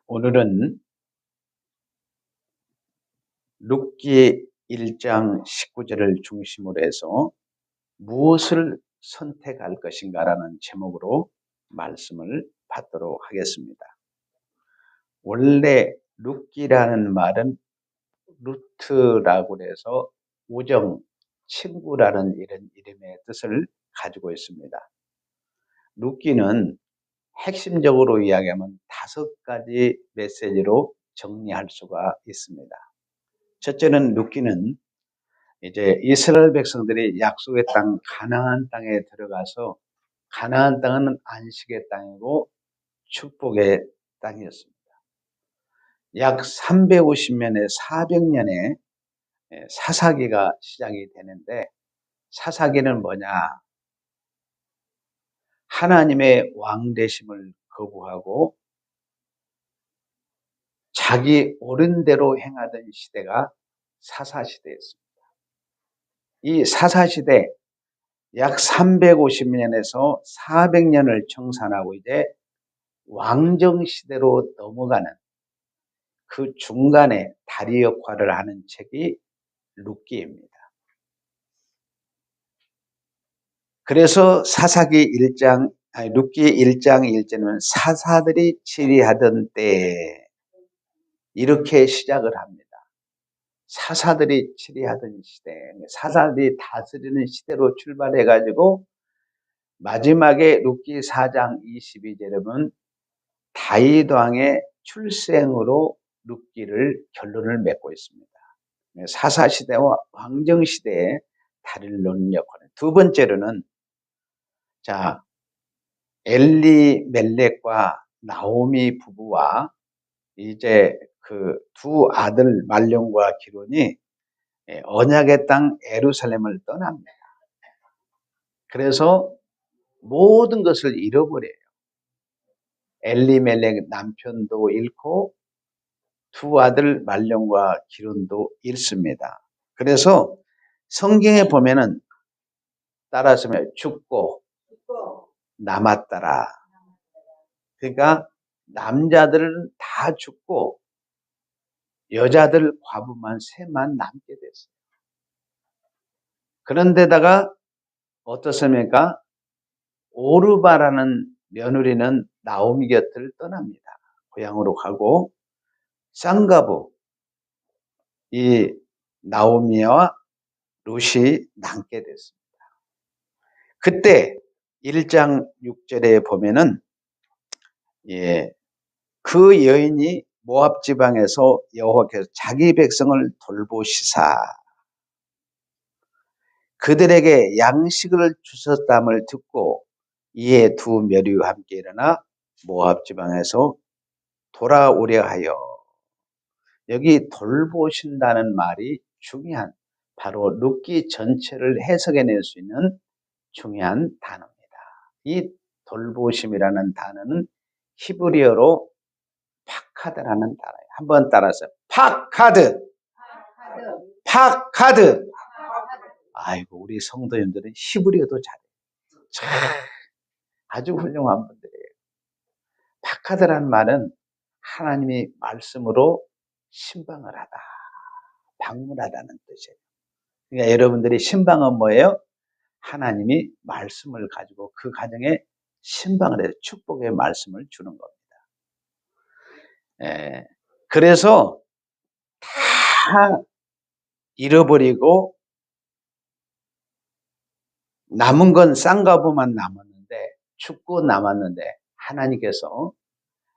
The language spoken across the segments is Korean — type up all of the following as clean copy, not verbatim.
오늘은 룻기 1장 19절을 중심으로 해서 무엇을 선택할 것인가라는 제목으로 말씀을 받도록 하겠습니다. 원래 룻기라는 말은 루트라고 해서 우정, 친구라는 이런 이름의 뜻을 가지고 있습니다. 룻기는 핵심적으로 이야기하면 5가지 메시지로 정리할 수가 있습니다. 첫째는 룻기는 이제 이스라엘 백성들이 약속의 땅 가나안 땅에 들어가서 가나안 땅은 안식의 땅이고 축복의 땅이었습니다. 약 350년에 400년에 사사기가 시작이 되는데 사사기는 뭐냐? 하나님의 왕 되심을 거부하고 자기 옳은 대로 행하던 시대가 사사시대였습니다. 이 사사시대 약 350년에서 400년을 청산하고 이제 왕정시대로 넘어가는 그 중간에 다리 역할을 하는 책이 룻기입니다. 그래서 룻기 1장 1절은 사사들이 치리하던 때에 이렇게 시작을 합니다. 사사들이 치리하던 시대, 사사들이 다스리는 시대로 출발해가지고 마지막에 룻기 4장 22절은 다윗 왕의 출생으로 룻기를 결론을 맺고 있습니다. 사사시대와 왕정시대에 다리를 놓는 역할을. 두 번째로는 엘리멜렉과 나오미 부부와 이제 그 두 아들 말론과 기론이 언약의 땅 예루살렘을 떠납니다. 그래서 모든 것을 잃어버려요. 엘리멜렉 남편도 잃고 두 아들 말론과 기론도 잃습니다. 그래서 성경에 보면은 따라서 죽고 남았더라. 그러니까 남자들은 다 죽고 여자들 과부만 셋만 남게 됐어요. 그런데다가 어떻습니까? 오르바라는 며느리는 나오미 곁을 떠납니다. 고향으로 가고 쌍가부 이 나오미와 룻이 남게 됐습니다. 그때 1장 6절에 보면은 그 여인이 모압 지방에서 여호와께서 자기 백성을 돌보시사 그들에게 양식을 주셨담을 듣고 이에 두 며리와 함께 일어나 모압 지방에서 돌아오려 하여. 여기 돌보신다는 말이 중요한 바로 룻기 전체를 해석해낼 수 있는 중요한 단어입니다. 이 돌보심이라는 단어는 히브리어로 파카드라는 단어예요. 한번 따라서 파카드. 파카드. 아이고 우리 성도님들은 히브리어도 잘해요. 아주 훌륭한 분들이에요. 파카드라는 말은 하나님이 말씀으로 신방을 하다, 방문하다는 뜻이에요. 그러니까 여러분들이 신방은 뭐예요? 하나님이 말씀을 가지고 그 가정에 신방을 해서 축복의 말씀을 주는 겁니다. 그래서 다 잃어버리고 남은 건 쌍가부만 남았는데 죽고 남았는데 하나님께서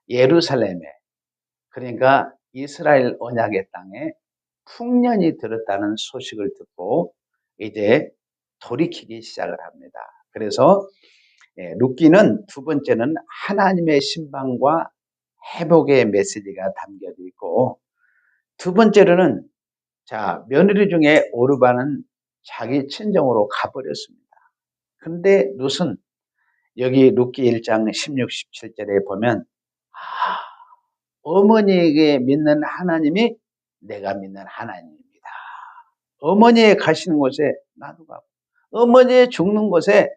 예루살렘에 그러니까 이스라엘 언약의 땅에 풍년이 들었다는 소식을 듣고 이제 돌이키기 시작을 합니다. 그래서 룻기는 두 번째는 하나님의 신방과 회복의 메시지가 담겨져 있고 두 번째로는 며느리 중에 오르바는 자기 친정으로 가버렸습니다. 그런데 룻은 여기 룻기 1장 16, 17절에 보면 어머니에게 믿는 하나님이 내가 믿는 하나님입니다. 어머니에 가시는 곳에 나도 가고 어머니에 죽는 곳에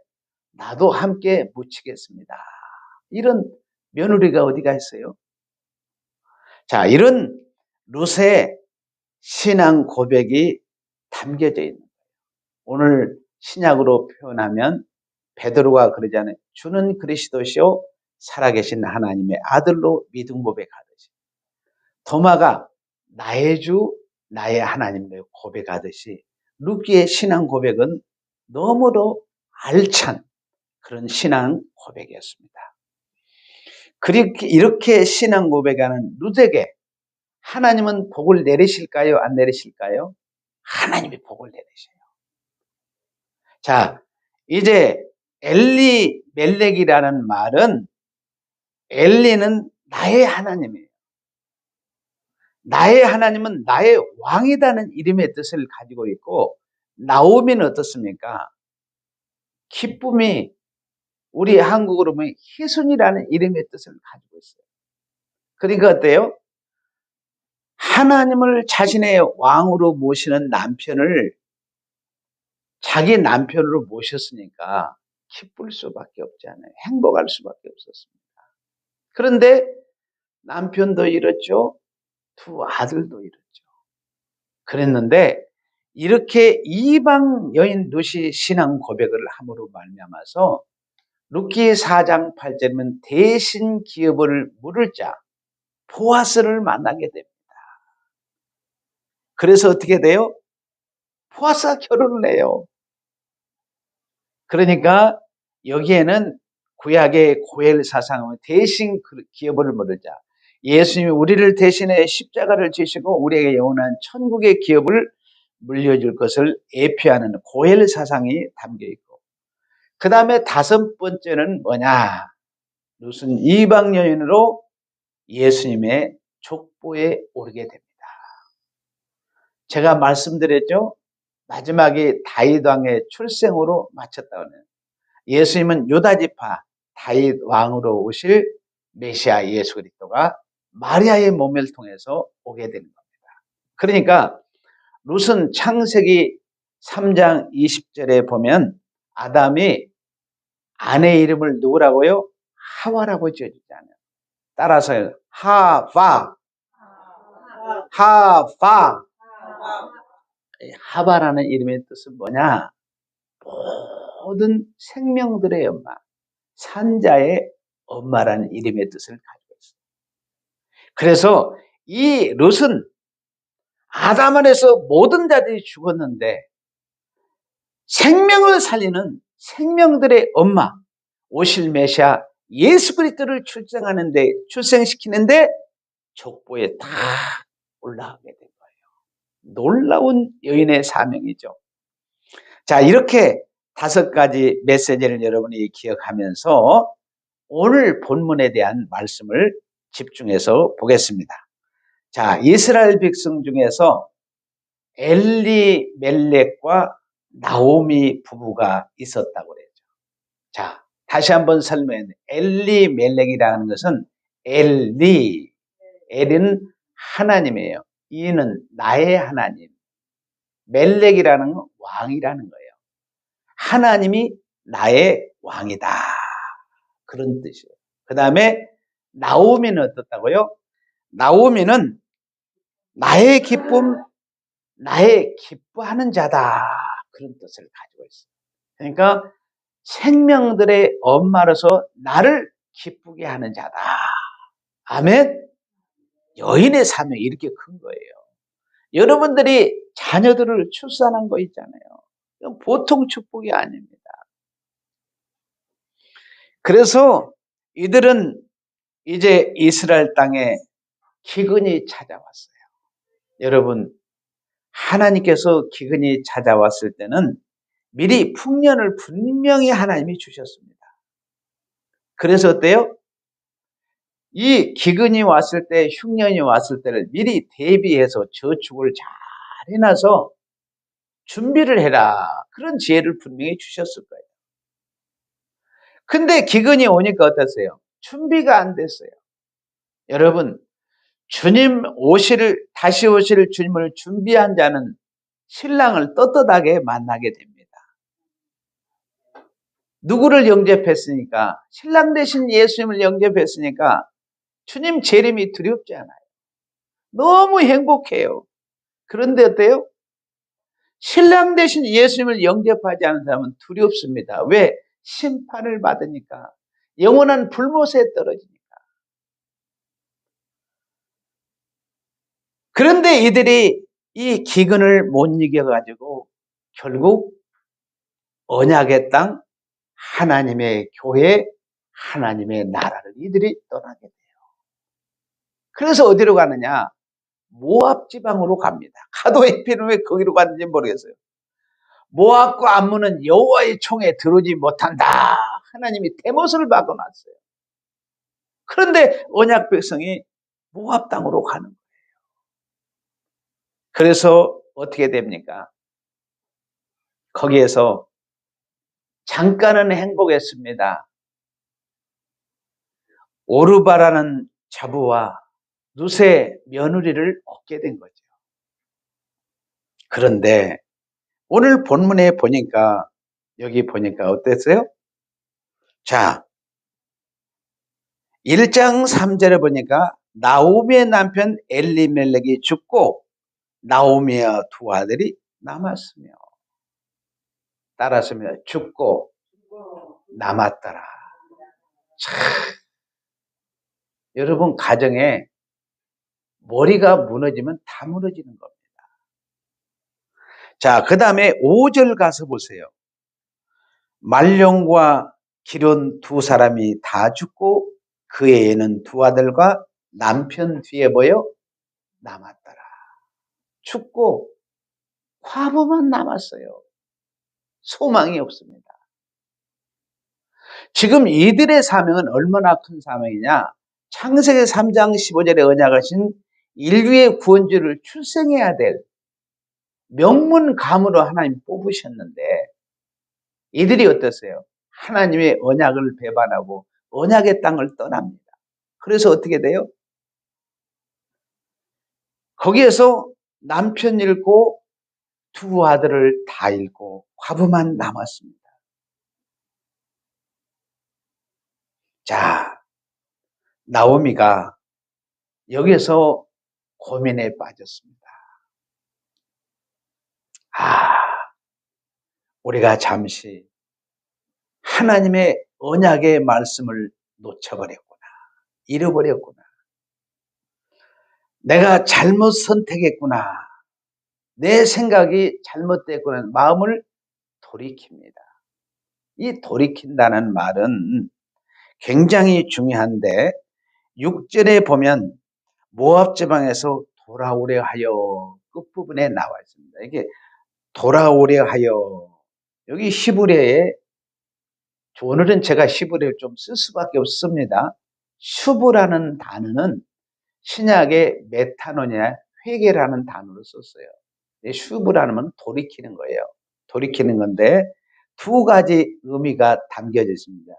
나도 함께 묻히겠습니다. 이런 며느리가 어디가 있어요? 자, 이런 룻의 신앙 고백이 담겨져 있는 거예요. 오늘 신약으로 표현하면 베드로가 그러잖아요. 주는 그리스도시요 살아계신 하나님의 아들로 믿음 고백하듯이, 도마가 나의 주 나의 하나님을 고백하듯이 룻기의 신앙 고백은 너무도 알찬 그런 신앙 고백이었습니다. 그렇게 이렇게 신앙 고백하는 룻에게 하나님은 복을 내리실까요? 안 내리실까요? 하나님이 복을 내리셔요. 자, 이제 엘리 멜렉이라는 말은, 엘리는 나의 하나님이에요. 나의 하나님은 나의 왕이라는 이름의 뜻을 가지고 있고, 나오미는 어떻습니까? 기쁨이, 우리 한국어로 보면 희순이라는 이름의 뜻을 가지고 있어요. 그러니까 어때요? 하나님을 자신의 왕으로 모시는 남편을 자기 남편으로 모셨으니까 기쁠 수밖에 없지 않아요. 행복할 수밖에 없었습니다. 그런데 남편도 잃었죠. 두 아들도 잃었죠. 그랬는데 이렇게 이방 여인 룻이 신앙 고백을 함으로 말미암아서 룻기 4장 8절이면 대신 기업을 물을 자 보아스를 만나게 됩니다. 그래서 어떻게 돼요? 보아스가 결혼을 해요. 그러니까 여기에는 구약의 고엘 사상은 대신 기업을 물을 자, 예수님이 우리를 대신해 십자가를 지시고 우리에게 영원한 천국의 기업을 물려줄 것을 예표하는 고엘 사상이 담겨 있고, 그 다음에 다섯 번째는 뭐냐? 무슨 이방 여인으로 예수님의 족보에 오르게 됩니다. 제가 말씀드렸죠? 마지막에 다윗 왕의 출생으로 마쳤다고 하네요. 예수님은 유다지파 다윗 왕으로 오실 메시아 예수 그리스도가 마리아의 몸을 통해서 오게 되는 겁니다. 그러니까 룻은 창세기 3장 20절에 보면 아담이 아내 이름을 누구라고요? 하와라고 지어주잖아요. 따라서 하바, 하바. 하바라는 이름의 뜻은 뭐냐? 모든 생명들의 엄마, 산자의 엄마라는 이름의 뜻을 가지고 있어요. 그래서 이 룻은 아담 안에서 모든 자들이 죽었는데 생명을 살리는 생명들의 엄마, 오실 메시아 예수 그리스도를 출생시키는데 족보에 다 올라가게 된 거예요. 놀라운 여인의 사명이죠. 자, 이렇게 다섯 가지 메시지를 여러분이 기억하면서 오늘 본문에 대한 말씀을 집중해서 보겠습니다. 자, 이스라엘 백성 중에서 엘리멜렉과 나오미 부부가 있었다고 그랬죠. 자, 다시 한번 설명해. 엘리멜렉이라는 것은 엘은 하나님이에요. 이는 나의 하나님. 멜렉이라는 건 왕이라는 거예요. 하나님이 나의 왕이다. 그런 뜻이에요. 그 다음에 나오미는 어떻다고요? 나오미는 나의 기쁨, 나의 기뻐하는 자다. 그런 뜻을 가지고 있어요. 그러니까 생명들의 엄마로서 나를 기쁘게 하는 자다. 아멘. 여인의 사명이 이렇게 큰 거예요. 여러분들이 자녀들을 출산한 거 있잖아요. 이건 보통 축복이 아닙니다. 그래서 이들은 이제 이스라엘 땅에 기근이 찾아왔어요. 여러분, 하나님께서 기근이 찾아왔을 때는 미리 풍년을 분명히 하나님이 주셨습니다. 그래서 어때요? 이 기근이 왔을 때, 흉년이 왔을 때를 미리 대비해서 저축을 잘 해놔서 준비를 해라. 그런 지혜를 분명히 주셨을 거예요. 근데 기근이 오니까 어땠어요? 준비가 안 됐어요. 여러분, 주님 다시 오실 주님을 준비한 자는 신랑을 떳떳하게 만나게 됩니다. 누구를 영접했으니까? 신랑 대신 예수님을 영접했으니까 주님 재림이 두렵지 않아요. 너무 행복해요. 그런데 어때요? 신랑 대신 예수님을 영접하지 않은 사람은 두렵습니다. 왜? 심판을 받으니까. 영원한 불못에 떨어지니까. 그런데 이들이 이 기근을 못 이겨가지고 결국 언약의 땅, 하나님의 교회, 하나님의 나라를 이들이 떠나게 돼요. 그래서 어디로 가느냐? 모압 지방으로 갑니다. 가도에피는 왜 거기로 갔는지 모르겠어요. 모압과 암몬은 여호와의 총에 들어오지 못한다. 하나님이 대못을 박아놨어요. 그런데 언약 백성이 모압 땅으로 가는 거예요. 그래서 어떻게 됩니까? 거기에서 잠깐은 행복했습니다. 오르바라는 자부와 룻의 며느리를 얻게 된 거죠. 그런데 오늘 본문에 보니까 여기 보니까 어땠어요? 자, 1장 3절에 보니까 나오미의 남편 엘리멜렉이 죽고 나오미와 두 아들이 남았으며 따랐으며 죽고 남았더라. 참, 여러분 가정에 머리가 무너지면 다 무너지는 겁니다. 자, 그 다음에 5절 가서 보세요. 말령과 기론 두 사람이 다 죽고 그 애에는 두 아들과 남편 뒤에 보여 남았더라. 죽고 과부만 남았어요. 소망이 없습니다. 지금 이들의 사명은 얼마나 큰 사명이냐? 창세기 3장 15절에 언약하신 인류의 구원주를 출생해야 될 명문감으로 하나님 뽑으셨는데 이들이 어땠어요? 하나님의 언약을 배반하고 언약의 땅을 떠납니다. 그래서 어떻게 돼요? 거기에서 남편 잃고 두 아들을 다 잃고 과부만 남았습니다. 자, 나오미가 여기에서 고민에 빠졌습니다. 우리가 잠시 하나님의 언약의 말씀을 놓쳐버렸구나. 잃어버렸구나. 내가 잘못 선택했구나. 내 생각이 잘못됐구나. 마음을 돌이킵니다. 이 돌이킨다는 말은 굉장히 중요한데 6절에 보면 모압 지방에서 돌아오려 하여 끝부분에 나와 있습니다. 이게 돌아오려 하여 여기 히브리어에 오늘은 제가 히브리어를 좀 쓸 수밖에 없습니다. 슈브라는 단어는 신약의 메타노냐 회개라는 단어를 썼어요. 슈브라는 건 돌이키는 거예요. 돌이키는 건데 두 가지 의미가 담겨져 있습니다.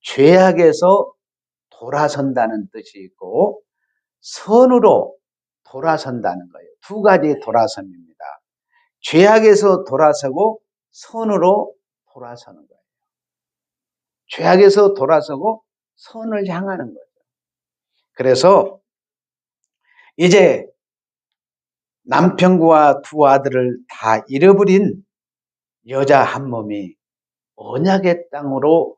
죄악에서 돌아선다는 뜻이 있고 선으로 돌아선다는 거예요. 두 가지 돌아섬입니다. 죄악에서 돌아서고 선으로 돌아서는 거예요. 죄악에서 돌아서고 선을 향하는 거죠. 그래서 이제 남편과 두 아들을 다 잃어버린 여자 한 몸이 언약의 땅으로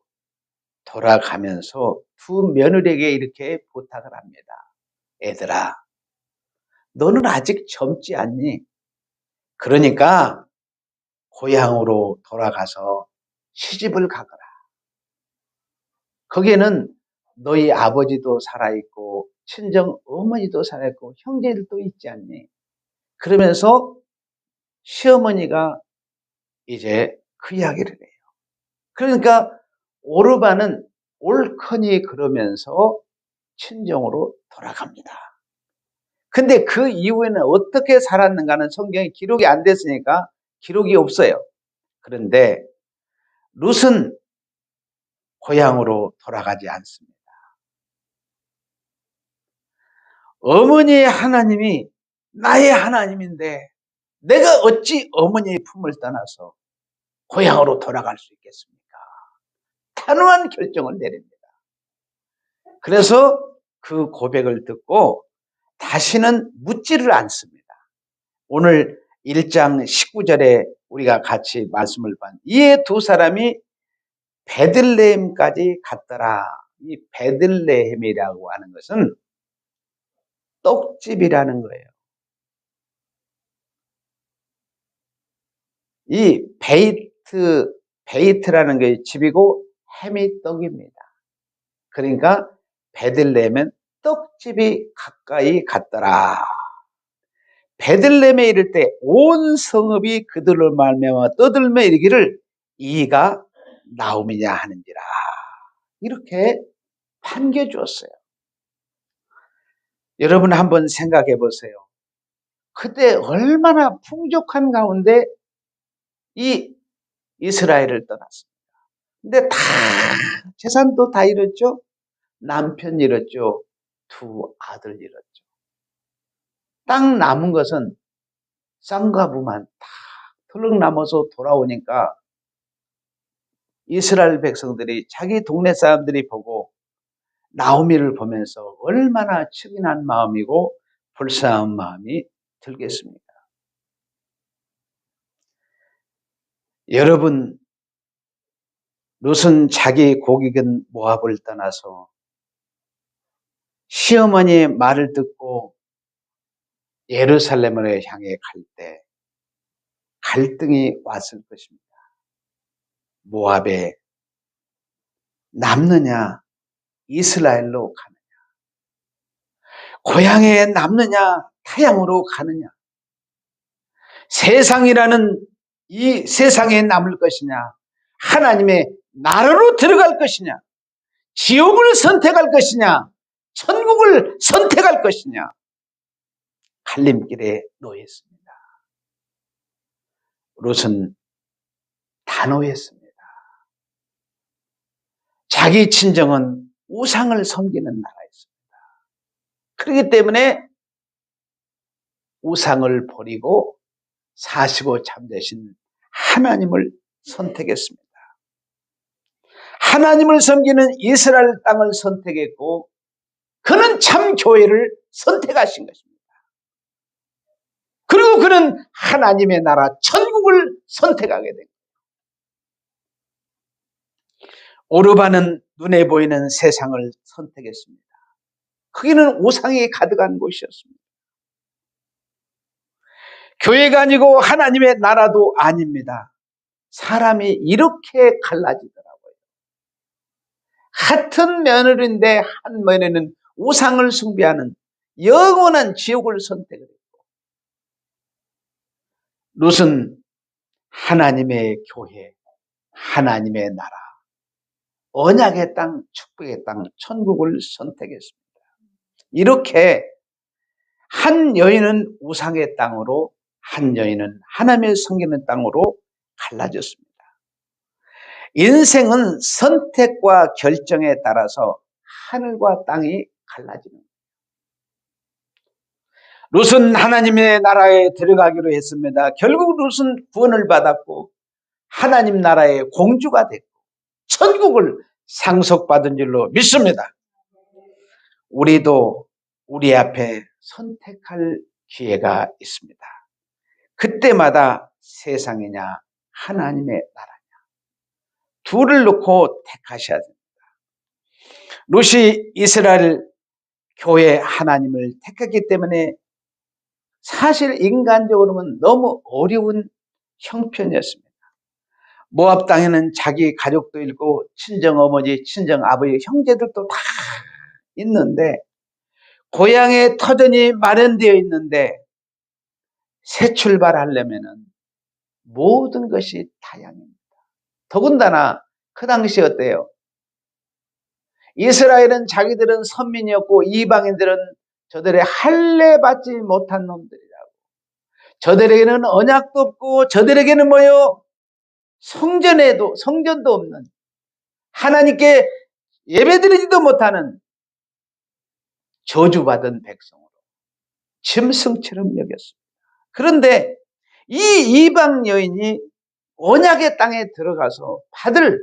돌아가면서 두 며느리에게 이렇게 부탁을 합니다. 애들아, 너는 아직 젊지 않니? 그러니까 고향으로 돌아가서 시집을 가거라. 거기에는 너희 아버지도 살아있고 친정 어머니도 살아있고 형제들도 있지 않니? 그러면서 시어머니가 이제 그 이야기를 해요. 그러니까 오르바는 옳거니 그러면서 친정으로 돌아갑니다. 근데 그 이후에는 어떻게 살았는가는 성경에 기록이 안 됐으니까 기록이 없어요. 그런데 룻은 고향으로 돌아가지 않습니다. 어머니의 하나님이 나의 하나님인데 내가 어찌 어머니의 품을 떠나서 고향으로 돌아갈 수 있겠습니까? 단호한 결정을 내립니다. 그래서 그 고백을 듣고 다 다시는 묻지를 않습니다. 오늘 1장 19절에 우리가 같이 말씀을 본 이 두 사람이 베들레헴까지 갔더라. 이 베들레헴이라고 하는 것은 떡집이라는 거예요. 이 베이트라는 게 집이고 햄이 떡입니다. 그러니까 베들레헴은 떡집이 가까이 갔더라. 베들레헴에 이를 때 온 성읍이 그들로 말미암아 떠들며 이르기를 이가 나옴이냐 하는지라. 이렇게 판겨주었어요. 여러분 한번 생각해 보세요. 그때 얼마나 풍족한 가운데 이 이스라엘을 떠났습니다. 근데 다 재산도 다 잃었죠. 남편 잃었죠. 두 아들 잃었죠. 딱 남은 것은 쌍과 부만 다 털럭 남아서 돌아오니까 이스라엘 백성들이 자기 동네 사람들이 보고 나오미를 보면서 얼마나 측은한 마음이고 불쌍한 마음이 들겠습니까? 여러분, 룻은 자기 고객은 모압을 떠나서 시어머니의 말을 듣고 예루살렘으로 향해 갈 때 갈등이 왔을 것입니다. 모압에 남느냐, 이스라엘로 가느냐, 고향에 남느냐, 타향으로 가느냐, 세상이라는 이 세상에 남을 것이냐, 하나님의 나라로 들어갈 것이냐, 지옥을 선택할 것이냐, 천국을 선택할 것이냐, 갈림길에 놓였습니다. 롯은 단호했습니다. 자기 친정은 우상을 섬기는 나라였습니다. 그렇기 때문에 우상을 버리고 사시고 참되신 하나님을 선택했습니다. 하나님을 섬기는 이스라엘 땅을 선택했고 그는 참 교회를 선택하신 것입니다. 그리고 그는 하나님의 나라 천국을 선택하게 된 거예요. 오르반은 눈에 보이는 세상을 선택했습니다. 거기는 우상이 가득한 곳이었습니다. 교회가 아니고 하나님의 나라도 아닙니다. 사람이 이렇게 갈라지더라고요. 같은 며느리인데 한 며느리는 우상을 숭배하는 영원한 지옥을 선택을 했고 롯은 하나님의 교회, 하나님의 나라, 언약의 땅, 축복의 땅, 천국을 선택했습니다. 이렇게 한 여인은 우상의 땅으로, 한 여인은 하나님의 섬기는 땅으로 갈라졌습니다. 인생은 선택과 결정에 따라서 하늘과 땅이 갈라지는 거예요. 롯은 하나님의 나라에 들어가기로 했습니다. 결국 롯은 구원을 받았고 하나님 나라의 공주가 됐고 천국을 상속받은 줄로 믿습니다. 우리도 우리 앞에 선택할 기회가 있습니다. 그때마다 세상이냐 하나님의 나라냐 둘을 놓고 택하셔야 됩니다. 롯이 이스라엘 교회 하나님을 택했기 때문에 사실 인간적으로는 너무 어려운 형편이었습니다. 모압 땅에는 자기 가족도 있고 친정 어머니, 친정 아버지, 형제들도 다 있는데 고향에 터전이 마련되어 있는데 새 출발하려면은 모든 것이 다양합니다. 더군다나 그 당시 어때요? 이스라엘은 자기들은 선민이었고 이방인들은 저들의 할례 받지 못한 놈들이라고. 저들에게는 언약도 없고 저들에게는 뭐요? 성전도 없는 하나님께 예배드리지도 못하는 저주받은 백성으로 짐승처럼 여겼습니다. 그런데 이 이방 여인이 언약의 땅에 들어가서 받을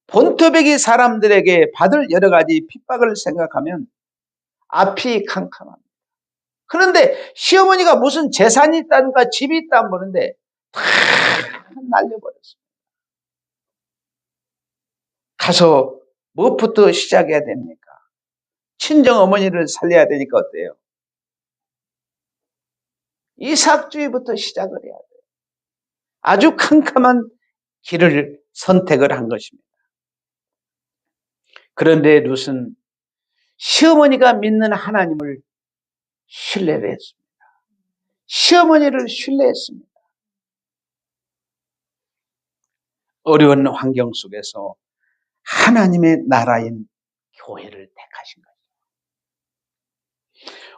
본토백이 사람들에게 받을 여러 가지 핍박을 생각하면 앞이 캄캄합니다. 그런데 시어머니가 무슨 재산이 있다든가 집이 있다 보는데 다 날려버렸어요. 가서 무엇부터 시작해야 됩니까? 친정 어머니를 살려야 되니까 어때요? 이삭주의부터 시작을 해야 돼요. 아주 캄캄한 길을 선택을 한 것입니다. 그런데 룻은 시어머니가 믿는 하나님을 신뢰를 했습니다. 시어머니를 신뢰했습니다. 어려운 환경 속에서 하나님의 나라인 교회를 택하신 거예요.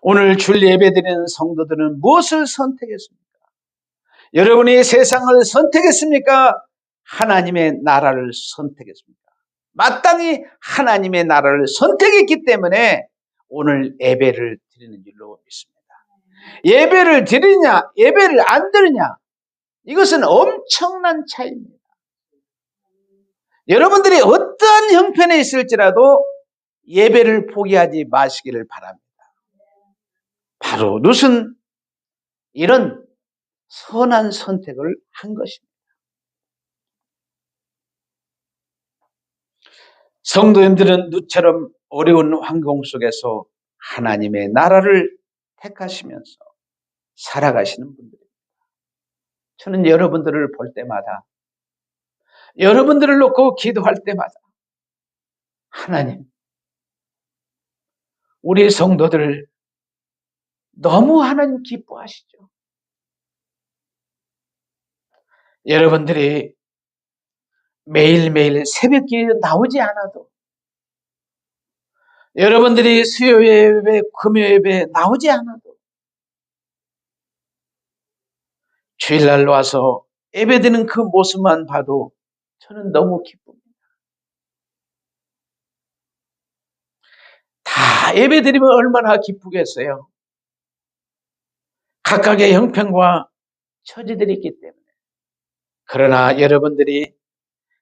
오늘 줄 예배드리는 성도들은 무엇을 선택했습니까? 여러분이 세상을 선택했습니까? 하나님의 나라를 선택했습니까? 마땅히 하나님의 나라를 선택했기 때문에 오늘 예배를 드리는 줄로 믿습니다. 예배를 드리냐, 예배를 안 드리냐, 이것은 엄청난 차이입니다. 여러분들이 어떠한 형편에 있을지라도 예배를 포기하지 마시기를 바랍니다. 바로 룻은 이런 선한 선택을 한 것입니다. 성도님들은 룻처럼 어려운 환경 속에서 하나님의 나라를 택하시면서 살아가시는 분들입니다. 저는 여러분들을 볼 때마다, 여러분들을 놓고 기도할 때마다 하나님, 우리 성도들 너무 하나님 기뻐하시죠. 여러분들이 매일매일 새벽기에 나오지 않아도, 여러분들이 수요 예배, 금요 예배 나오지 않아도 주일날 와서 예배드리는 그 모습만 봐도 저는 너무 기쁩니다. 다 예배드리면 얼마나 기쁘겠어요. 각각의 형편과 처지들이 있기 때문에. 그러나 여러분들이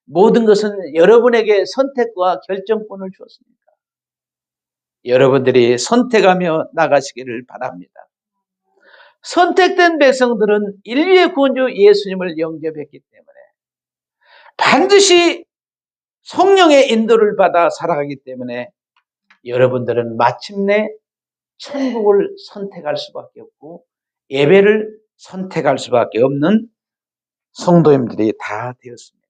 모든 것은 여러분에게 선택과 결정권을 주었습니다. 여러분들이 선택하며 나가시기를 바랍니다. 선택된 백성들은 인류의 구원주 예수님을 영접했기 때문에 반드시 성령의 인도를 받아 살아가기 때문에 여러분들은 마침내 천국을 선택할 수밖에 없고 예배를 선택할 수밖에 없는 성도님들이 다 되었습니다.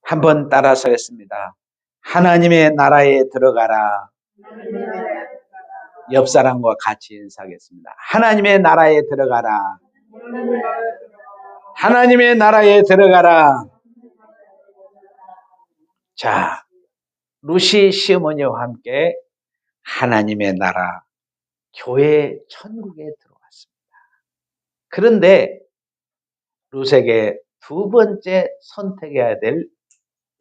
한번 따라서 했습니다. 하나님의 나라에 들어가라. 옆 사람과 같이 인사하겠습니다. 하나님의 나라에 들어가라. 하나님의 나라에 들어가라. 자, 룻이 시어머니와 함께 하나님의 나라, 교회 천국에 들어왔습니다. 그런데 룻에게 두 번째 선택해야 될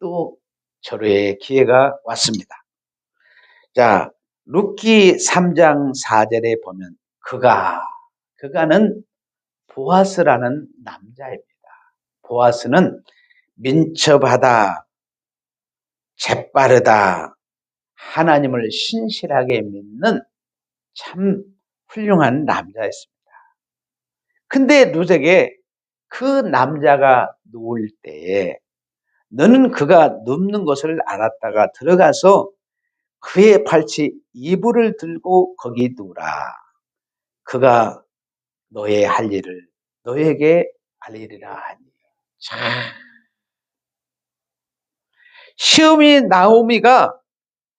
또 절호의 기회가 왔습니다. 자, 룻기 3장 4절에 보면 그가는 보아스라는 남자입니다. 보아스는 민첩하다, 재빠르다, 하나님을 신실하게 믿는 참 훌륭한 남자였습니다. 근데 룻에게 그 남자가 누울 때에 너는 그가 눕는 것을 알았다가 들어가서 그의 팔찌 이불을 들고 거기 두라. 그가 너의 할 일을 너에게 알리리라 하니. 참. 시어머니 나오미가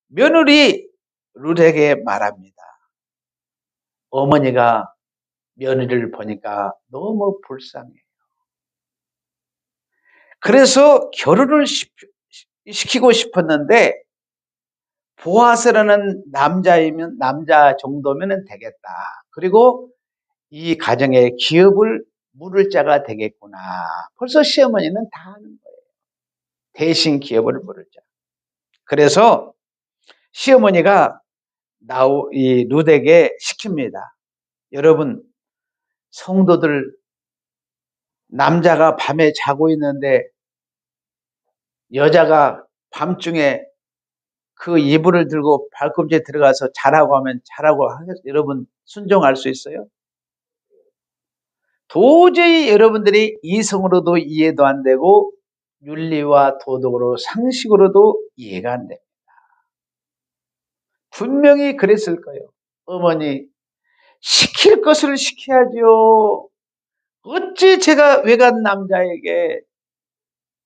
며느리 룻에게 말합니다. 어머니가 며느리를 보니까 너무 불쌍해요. 그래서 결혼을 시키고 싶었는데 보아스라는 남자 정도면 되겠다. 그리고 이 가정의 기업을 물을 자가 되겠구나. 벌써 시어머니는 다 아는 거예요. 대신 기업을 물을 자. 그래서 시어머니가 이 룻에게 시킵니다. 여러분, 성도들 남자가 밤에 자고 있는데 여자가 밤중에 그 이불을 들고 발꿈치에 들어가서 자라고 하면 자라고 하겠어요? 여러분 순종할 수 있어요? 도저히 여러분들이 이성으로도 이해도 안 되고 윤리와 도덕으로 상식으로도 이해가 안 됩니다. 분명히 그랬을 거예요. 어머니 시킬 것을 시켜야죠. 어찌 제가 외간 남자에게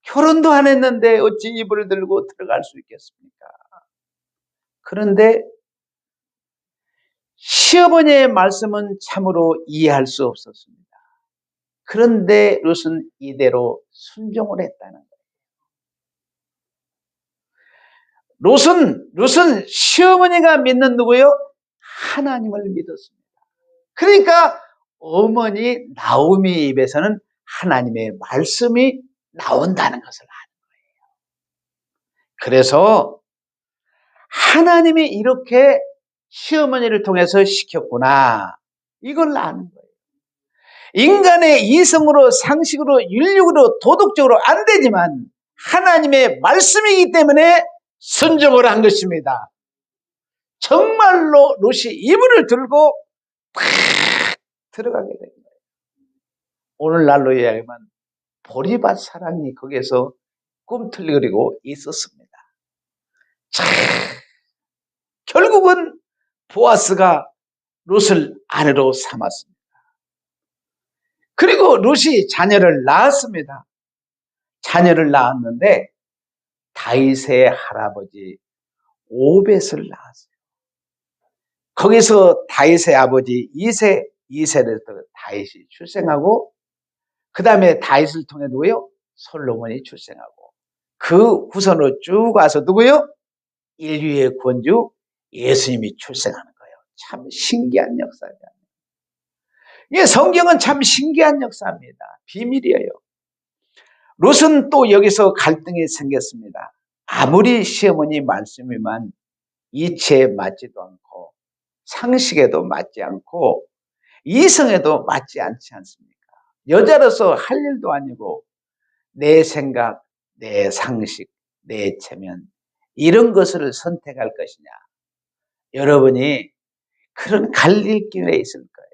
결혼도 안 했는데 어찌 이불을 들고 들어갈 수 있겠습니까? 그런데 시어머니의 말씀은 참으로 이해할 수 없었습니다. 그런데 롯은 이대로 순종을 했다는 거예요. 롯은 시어머니가 믿는 누구요? 하나님을 믿었습니다. 그러니까 어머니 나오미 입에서는 하나님의 말씀이 나온다는 것을 아는 거예요. 그래서 하나님이 이렇게 시어머니를 통해서 시켰구나. 이걸 아는 거예요. 인간의 이성으로 상식으로 윤리적으로 도덕적으로 안 되지만 하나님의 말씀이기 때문에 순종을 한 것입니다. 정말로 롯이 이불을 들고 팍 들어가게 된 거예요. 오늘날로 이야기하면 보리밭 사랑이 거기에서 꿈틀거리고 있었습니다. 참, 결국은 보아스가 롯을 아내로 삼았습니다. 그리고 롯이 자녀를 낳았습니다. 자녀를 낳았는데 다윗의 할아버지 오벳을 낳았어요. 거기서 다윗의 아버지 이세를 다윗이 출생하고 그 다음에 다윗을 통해 누구요? 솔로몬이 출생하고 그 후손으로 쭉 와서 누구요? 인류의 구원주 예수님이 출생하는 거예요. 참 신기한 역사입니다. 예, 성경은 참 신기한 역사입니다. 비밀이에요. 롯은 또 여기서 갈등이 생겼습니다. 아무리 시어머니 말씀이만 이치에 맞지도 않고 상식에도 맞지 않고 이성에도 맞지 않지 않습니까? 여자로서 할 일도 아니고 내 생각, 내 상식, 내 체면 이런 것을 선택할 것이냐. 여러분이 그런 갈릴길에 있을 거예요.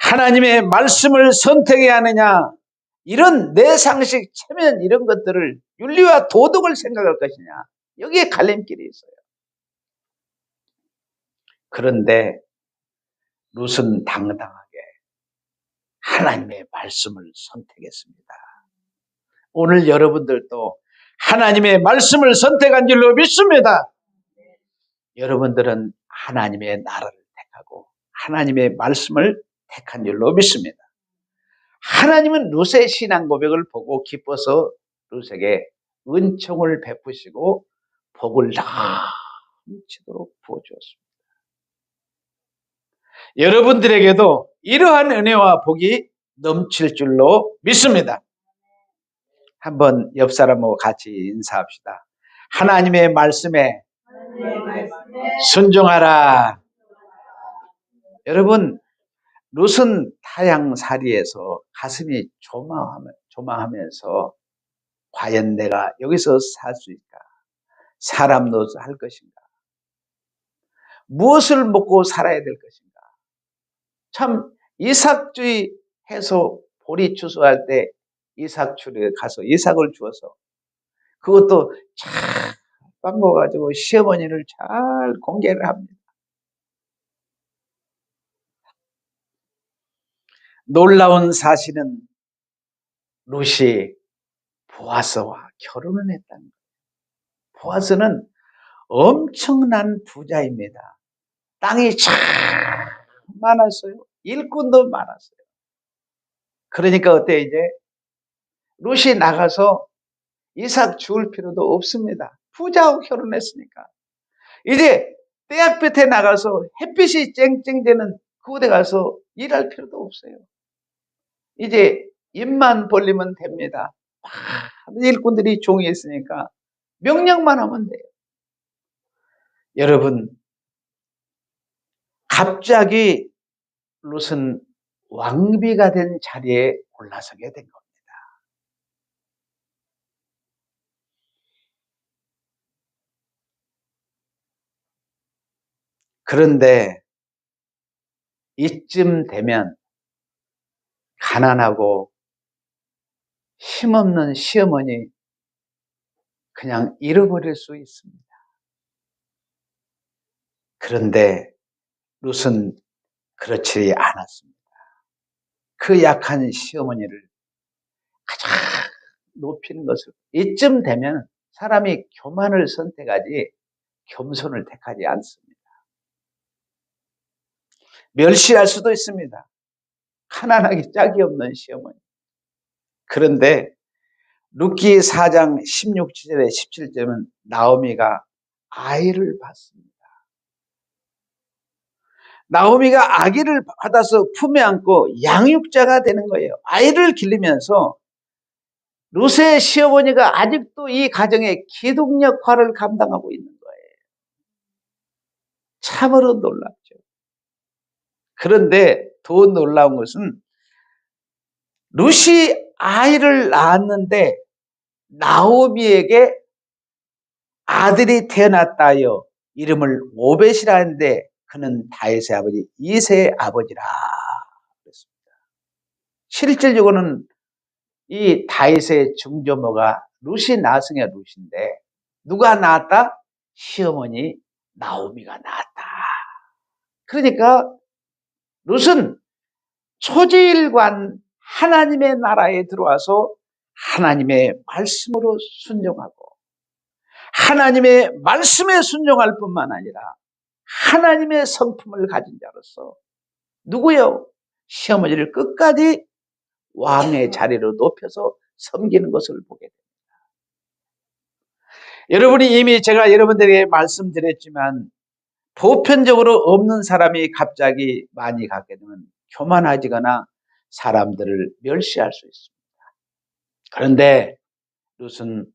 하나님의 말씀을 선택해야 하느냐, 이런 내 상식, 체면 이런 것들을 윤리와 도덕을 생각할 것이냐, 여기에 갈림길이 있어요. 그런데 롯은 당당하게 하나님의 말씀을 선택했습니다. 오늘 여러분들도 하나님의 말씀을 선택한 줄로 믿습니다. 여러분들은 하나님의 나라를 택하고 하나님의 말씀을 택한 줄로 믿습니다. 하나님은 롯의 신앙 고백을 보고 기뻐서 롯에게 은총을 베푸시고 복을 넘치도록 부어주었습니다. 여러분들에게도 이러한 은혜와 복이 넘칠 줄로 믿습니다. 한번 옆 사람하고 같이 인사합시다. 하나님의 말씀에 순종하라. 여러분, 롯은 타향살이에서 가슴이 조마하면서 과연 내가 여기서 살 수 있을까? 사람 노릇을 할 것인가? 무엇을 먹고 살아야 될 것인가? 참 이삭주의 해서 보리 추수할 때 이삭추에 가서 이삭을 주어서 그것도 잘 빵궈가지고 시어머니를 잘 공개를 합니다. 놀라운 사실은 롯이 보아스와 결혼을 했다는 거예요. 보아스는 엄청난 부자입니다. 땅이 참 많았어요. 일꾼도 많았어요. 그러니까 어때 이제 롯이 나가서 이삭 죽을 필요도 없습니다. 부자하고 결혼했으니까. 이제 떼약볕에 나가서 햇빛이 쨍쨍대는 그곳에 가서 일할 필요도 없어요. 이제 입만 벌리면 됩니다. 많은 일꾼들이 종이 있으니까 명령만 하면 돼요. 여러분, 갑자기 롯은 왕비가 된 자리에 올라서게 된 겁니다. 그런데 이쯤 되면 가난하고 힘없는 시어머니 그냥 잃어버릴 수 있습니다. 그런데 룻은 그렇지 않았습니다. 그 약한 시어머니를 가장 높이는 것을, 이쯤 되면 사람이 교만을 선택하지 겸손을 택하지 않습니다. 멸시할 수도 있습니다. 가난하기 짝이 없는 시어머니. 그런데 룻기 4장 16절에 17절은 나오미가 아이를 받습니다. 나오미가 아기를 받아서 품에 안고 양육자가 되는 거예요. 아이를 기르면서 룻의 시어머니가 아직도 이 가정의 기둥 역할을 감당하고 있는 거예요. 참으로 놀랍죠. 그런데 더 놀라운 것은 룻이 아이를 낳았는데 나오미에게 아들이 태어났다 하여 이름을 오벳이라 하는데 그는 다윗의 아버지 이새의 아버지라 그랬습니다. 실질적으로는 이 다윗의 증조모가 룻이 나성의 룻인데 누가 낳았다? 시어머니 나오미가 낳았다. 그러니까 룻은 초지일관 하나님의 나라에 들어와서 하나님의 말씀으로 순종하고 하나님의 말씀에 순종할 뿐만 아니라 하나님의 성품을 가진 자로서 누구요? 시어머니를 끝까지 왕의 자리로 높여서 섬기는 것을 보게 됩니다. 여러분이 이미 제가 여러분들에게 말씀드렸지만 보편적으로 없는 사람이 갑자기 많이 갖게 되면 교만해지거나 사람들을 멸시할 수 있습니다. 그런데 룻은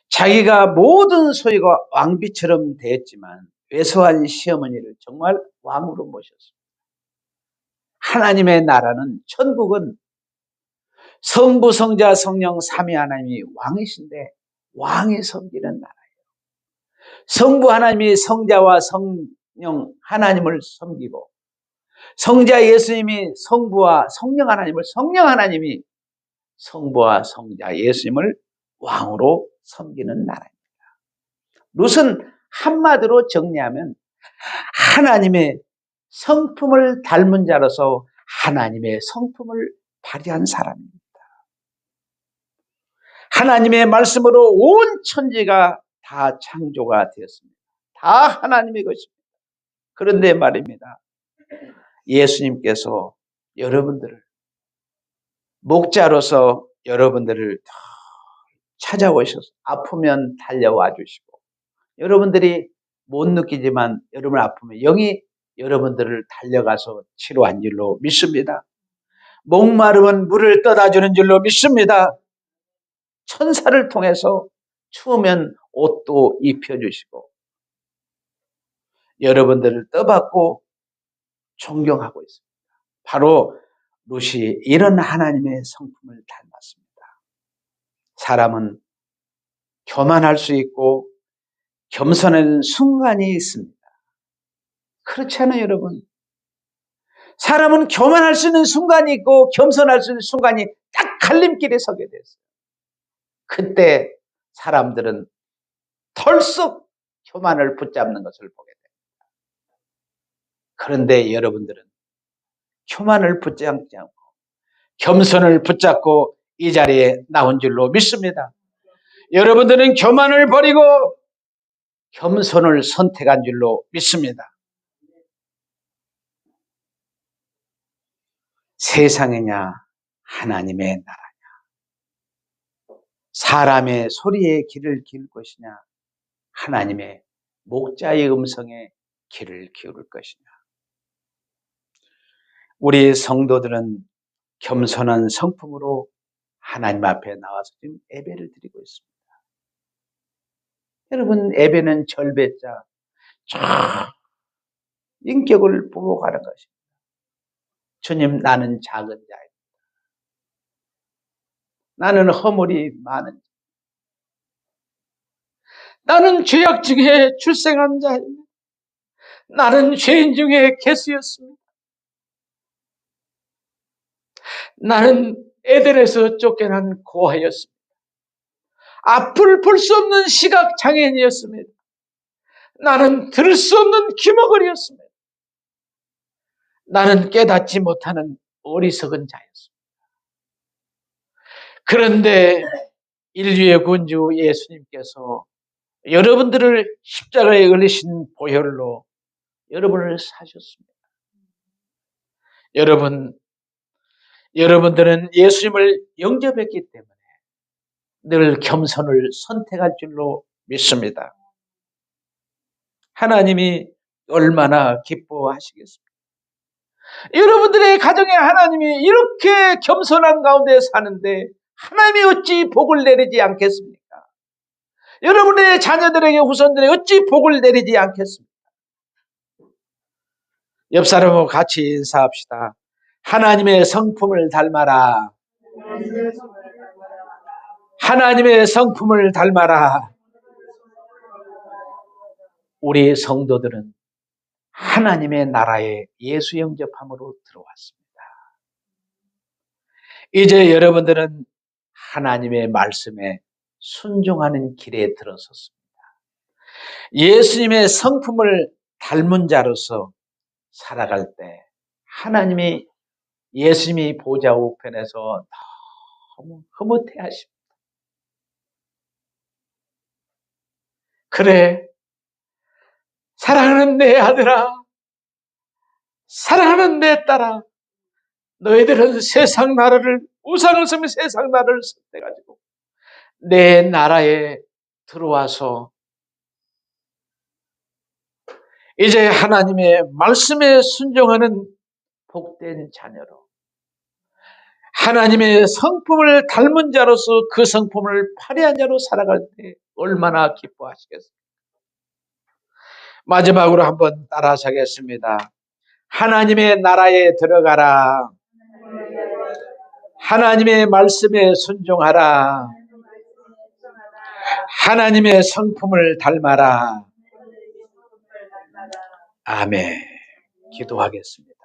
자기가 모든 소유가 왕비처럼 되었지만 왜소한 시어머니를 정말 왕으로 모셨습니다. 하나님의 나라는, 천국은 성부, 성자, 성령 삼위 하나님이 왕이신데 왕이 섬기는 나라예요. 성부 하나님이 성자와 성령 하나님을 섬기고 성자 예수님이 성부와 성령 하나님을, 성령 하나님이 성부와 성자 예수님을 왕으로 섬기는 나라입니다. 룻은 한마디로 정리하면 하나님의 성품을 닮은 자로서 하나님의 성품을 발휘한 사람입니다. 하나님의 말씀으로 온 천지가 다 창조가 되었습니다. 다 하나님의 것입니다. 그런데 말입니다. 예수님께서 여러분들을 목자로서 여러분들을 찾아오셔서 아프면 달려와 주시고 여러분들이 못 느끼지만 여러분 아프면 영이 여러분들을 달려가서 치료한 줄로 믿습니다. 목마르면 물을 떠다 주는 줄로 믿습니다. 천사를 통해서 추우면 옷도 입혀주시고 여러분들을 떠받고 존경하고 있습니다. 바로 룻이 이런 하나님의 성품을 닮았습니다. 사람은 교만할 수 있고 겸손한 순간이 있습니다. 그렇지 않아요, 여러분? 사람은 교만할 수 있는 순간이 있고 겸손할 수 있는 순간이 딱 갈림길에 서게 됐어요. 그때 사람들은 털썩 교만을 붙잡는 것을 보게 됩니다. 그런데 여러분들은 교만을 붙잡지 않고 겸손을 붙잡고 이 자리에 나온 줄로 믿습니다. 여러분들은 교만을 버리고 겸손을 선택한 줄로 믿습니다. 세상이냐 하나님의 나라냐, 사람의 소리에 귀를 기울 것이냐 하나님의 목자의 음성에 귀를 기울일 것이냐. 우리 성도들은 겸손한 성품으로 하나님 앞에 나와서 지금 예배를 드리고 있습니다. 여러분, 예배는 절배자 인격을 보고 가는 것입니다. 주님, 나는 작은 자입니다. 나는 허물이 많은 자. 나는 죄악 중에 출생한 자입니다. 나는 죄인 중에 개수였습니다. 나는 에덴에서 쫓겨난 고아였습니다. 앞을 볼 수 없는 시각장애인이었습니다. 나는 들을 수 없는 귀머거리였습니다. 나는 깨닫지 못하는 어리석은 자였습니다. 그런데 인류의 군주 예수님께서 여러분들을 십자가에 걸리신 보혈로 여러분을 사셨습니다. 여러분들은 예수님을 영접했기 때문에 늘 겸손을 선택할 줄로 믿습니다. 하나님이 얼마나 기뻐하시겠습니까? 여러분들의 가정에 하나님이 이렇게 겸손한 가운데 사는데 하나님이 어찌 복을 내리지 않겠습니까? 여러분의 자녀들에게 후손들에게 어찌 복을 내리지 않겠습니까? 옆 사람하고 같이 인사합시다. 하나님의 성품을 닮아라. 하나님의 성품을 닮아라. 우리 성도들은 하나님의 나라에 예수 영접함으로 들어왔습니다. 이제 여러분들은 하나님의 말씀에 순종하는 길에 들어섰습니다. 예수님의 성품을 닮은 자로서 살아갈 때 하나님이 예수님이 보좌 우편에서 너무 흐뭇해하십니다. 그래, 사랑하는 내 아들아, 사랑하는 내 딸아, 너희들은 세상 나라를, 우상을 섬긴 세상 나라를 선택해가지고 내 나라에 들어와서 이제 하나님의 말씀에 순종하는 복된 자녀로 하나님의 성품을 닮은 자로서 그 성품을 발휘한 자로 살아갈 때 얼마나 기뻐하시겠습니까? 마지막으로 한번 따라서 하겠습니다. 하나님의 나라에 들어가라. 하나님의 말씀에 순종하라. 하나님의 성품을 닮아라. 아멘. 기도하겠습니다.